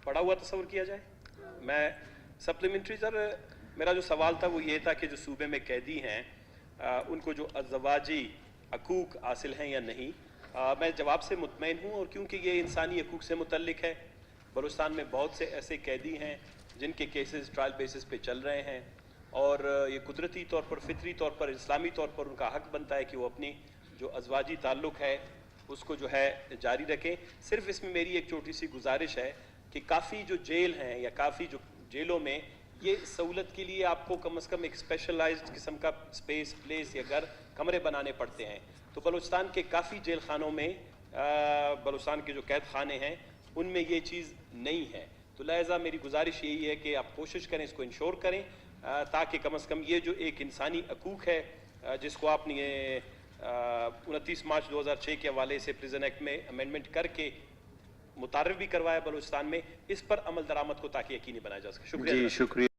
पड़ा हुआ तस्वर किया जाए। मैं सप्लीमेंट्री सर, मेरा जो सवाल था वो ये था कि जो सूबे में कैदी हैं उनको जो अज़वाजी हकूक़ हासिल हैं या नहीं। मैं जवाब से मुतमईन हूँ, और क्योंकि ये इंसानी हकूक़ से मुतल्लिक है। बलूचिस्तान में बहुत से ऐसे कैदी हैं जिनके केसेस ट्रायल बेसिस पे चल रहे हैं, और ये कुदरती तौर पर, फितरी तौर पर, इस्लामी तौर पर उनका हक बनता है कि वो अपनी जो अज़वाजी ताल्लुक़ है उसको जो है जारी रखें। सिर्फ इसमें मेरी एक छोटी सी गुजारिश है कि काफ़ी जो जेल हैं या काफ़ी जो जेलों में ये सहूलत के लिए आपको कम से कम एक स्पेशलाइज्ड किस्म का स्पेस, प्लेस या घर, कमरे बनाने पड़ते हैं। तो बलूचिस्तान के काफ़ी जेल खानों में, बलूचिस्तान के जो कैद खाने हैं उनमें ये चीज़ नहीं है। तो लिहाजा मेरी गुजारिश यही है कि आप कोशिश करें, इसको इंश्योर करें, ताकि कम से कम ये जो एक इंसानी हकूक़ है जिसको आपने 29 मार्च 2006 के हवाले से प्रिजन एक्ट में अमेंडमेंट करके मुतारिफ भी करवाया बलूचिस्तान में, इस पर अमल दरामद को ताकि यकीनी बनाया जा सके। शुक्रिया। जी शुक्रिया।